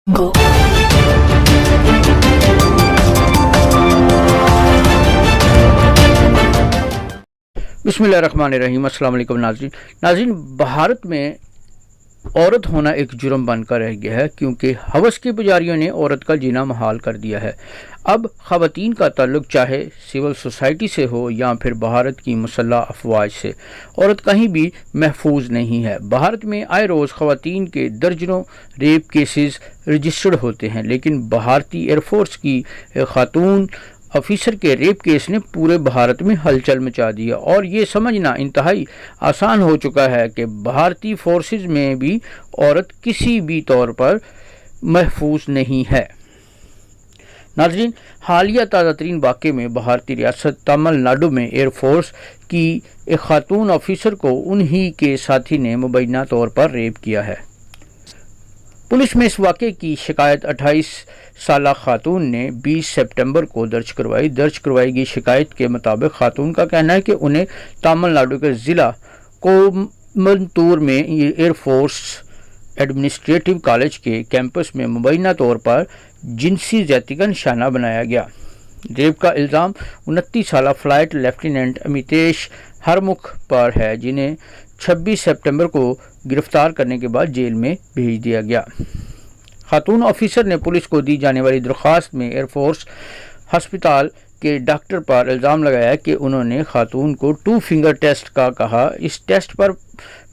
Go. बिस्मिल्लाहिर्रहमानिर्रहीम। अस्सलाम वालेकुम नाज़रीन, भारत में औरत होना एक जुर्म बनकर रह गया है क्योंकि हवस के पुजारियों ने औरत का जीना मुहाल कर दिया है। अब ख़वातीन का ताल्लुक चाहे सिविल सोसाइटी से हो या फिर भारत की मुसल्लह अफवाज से, औरत कहीं भी महफूज नहीं है। भारत में आए रोज़ ख़वातीन के दर्जनों रेप केसेस रजिस्टर्ड होते हैं, लेकिन भारतीय एयरफोर्स की खातून ऑफिसर के रेप केस ने पूरे भारत में हलचल मचा दी है और ये समझना इंतहाई आसान हो चुका है कि भारतीय फोर्सेस में भी औरत किसी भी तौर पर महफूज नहीं है। नाज़रीन, हालिया ताज़ा तरीन वाक़े में भारतीय रियासत तमिलनाडु में एयरफोर्स की एक खातून ऑफिसर को उन्हीं के साथी ने मुबैना तौर पर रेप किया है। पुलिस में इस वाक़े की शिकायत 28 साला खातून ने 20 सितंबर को दर्ज करवाई गई शिकायत के मुताबिक खातून का कहना है कि उन्हें तमिलनाडु के ज़िला कोयम्बटूर में एयरफोर्स एडमिनिस्ट्रेटिव कॉलेज के कैंपस में मुबैना तौर पर जिनसी ज़्यादती का निशाना बनाया गया। रेप का इल्ज़ाम 29 साला फ्लाइट लेफ्टिनेंट अमितेश हरमुख पर है, जिन्हें 26 सितंबर को गिरफ्तार करने के बाद जेल में भेज दिया गया। खातून ऑफिसर ने पुलिस को दी जाने वाली दरख्वास्त में एयरफोर्स हस्पताल के डॉक्टर पर इल्ज़ाम लगाया कि उन्होंने खातून को 2 फिंगर टेस्ट का कहा। इस टेस्ट पर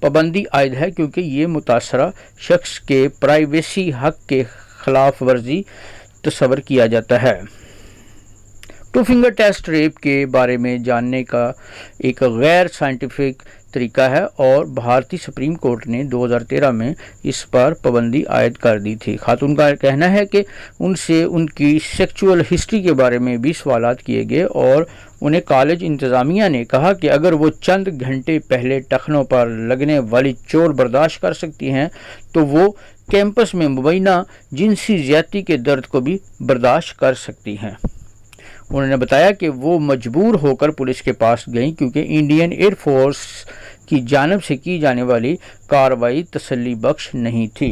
पाबंदी आयद है क्योंकि ये मुतासरा शख्स के प्राइवेसी हक के खिलाफ वर्जी तस्वर किया जाता है। 2 फिंगर टेस्ट रेप के बारे में जानने का एक गैर साइंटिफिक तरीका है और भारतीय सुप्रीम कोर्ट ने 2013 में इस पर पाबंदी आयद कर दी थी। खातून का कहना है कि उनसे उनकी सेक्सुअल हिस्ट्री के बारे में भी सवालात किए गए और उन्हें कॉलेज इंतज़ामिया ने कहा कि अगर वो चंद घंटे पहले टखनों पर लगने वाली चोट बर्दाश्त कर सकती हैं तो वो कैंपस में मुबैना जिनसी ज़्यादती के दर्द को भी बर्दाश्त कर सकती हैं। उन्होंने बताया कि वो मजबूर होकर पुलिस के पास गईं क्योंकि इंडियन एयरफोर्स की जानिब से की जाने वाली कार्रवाई तसल्ली बख्श नहीं थी।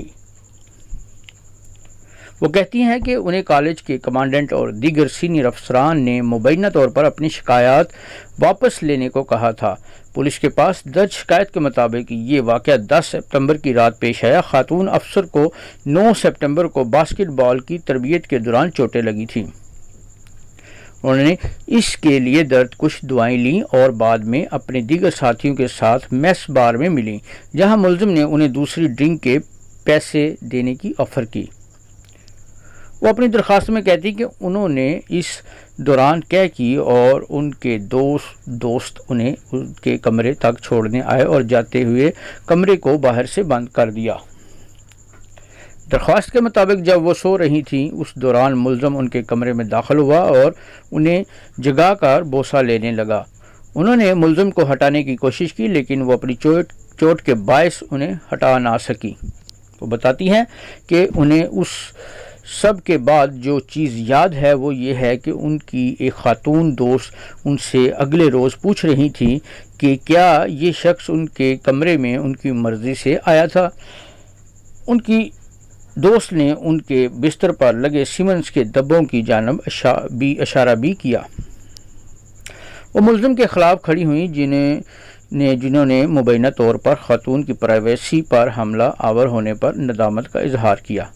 वो कहती हैं कि उन्हें कॉलेज के कमांडेंट और दीगर सीनियर अफसरान ने मुबैना तौर पर अपनी शिकायत वापस लेने को कहा था। पुलिस के पास दर्ज शिकायत के मुताबिक ये वाक़या 10 सितंबर की रात पेश आया। खातून अफसर को 9 सितंबर को बास्केटबॉल की तरबियत के दौरान चोटें लगी थीं। उन्होंने इसके लिए दर्द कुछ दवाएं लीं और बाद में अपने दीगर साथियों के साथ मेस बार में मिलीं, जहां मुलजिम ने उन्हें दूसरी ड्रिंक के पैसे देने की ऑफ़र की। वो अपनी दरख्वास्त में कहती कि उन्होंने इस दौरान क्या की और उनके दोस्त उन्हें उनके कमरे तक छोड़ने आए और जाते हुए कमरे को बाहर से बंद कर दिया। दरख्वास्त के मुताबिक जब वो सो रही थीं उस दौरान मुलज़म उनके कमरे में दाखिल हुआ और उन्हें जगाकर बोसा लेने लगा। उन्होंने मुलज़म को हटाने की कोशिश की लेकिन वो अपनी चोट के बायस उन्हें हटा ना सकी। वो बताती हैं कि उन्हें उस सब के बाद जो चीज़ याद है वो ये है कि उनकी एक खातून दोस्त उनसे अगले रोज़ पूछ रही थी कि क्या ये शख्स उनके कमरे में उनकी मर्ज़ी से आया था। उनकी दोस्त ने उनके बिस्तर पर लगे सीमेंट्स के डब्बों की जानिब इशारा भी किया। वो मुलज़िम के ख़िलाफ़ खड़ी हुई जिन्होंने मुबैना तौर पर खातून की प्राइवेसी पर हमला आवर होने पर नदामत का इजहार किया।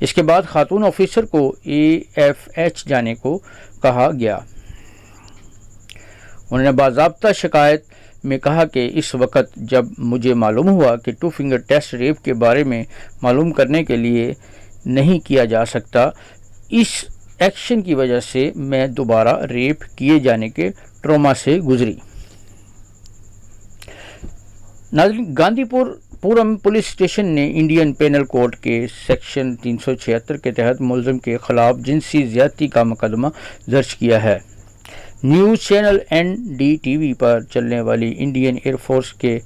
इसके बाद खातून ऑफिसर को AFH जाने को कहा गया। उन्होंने बाज़ाब्ता शिकायत में कहा कि इस वक्त जब मुझे मालूम हुआ कि 2 फिंगर टेस्ट रेप के बारे में मालूम करने के लिए नहीं किया जा सकता, इस एक्शन की वजह से मैं दोबारा रेप किए जाने के ट्रॉमा से गुजरी। नाज़रीन, गांधीपुरम पुलिस स्टेशन ने इंडियन पेनल कोड के सेक्शन 376 के तहत मुलज़िम के खिलाफ जिनसी ज़्यादती का मुकदमा दर्ज किया है। न्यूज़ चैनल NDTV पर चलने वाली इंडियन एयरफोर्स के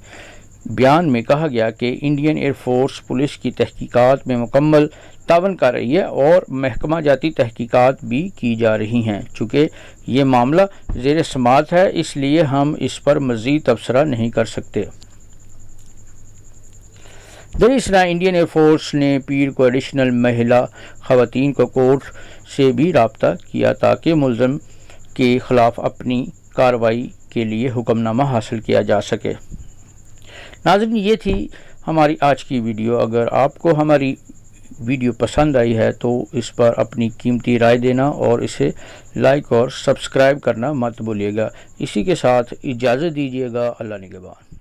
बयान में कहा गया कि इंडियन एयरफोर्स पुलिस की तहकीकात में मुकम्मल तावन कर रही है और महकमा जाती तहकीकात भी की जा रही हैं। चूँकि ये मामला ज़ेर समाअत है इसलिए हम इस पर मज़ीद तबसरा नहीं कर सकते। دراصل انڈین ایئر فورس نے پیر کو ایڈیشنل مہیلا خواتین کو کورٹ سے بھی رابطہ کیا تاکہ ملزم کے خلاف اپنی کارروائی کے لیے حکم نامہ حاصل کیا جا سکے۔ ناظرین، یہ تھی ہماری آج کی ویڈیو۔ اگر آپ کو ہماری ویڈیو پسند آئی ہے تو اس پر اپنی قیمتی رائے دینا اور اسے لائک اور سبسکرائب کرنا مت بھولیے گا۔ اسی کے ساتھ اجازت دیجیے گا۔ اللہ نگہبان۔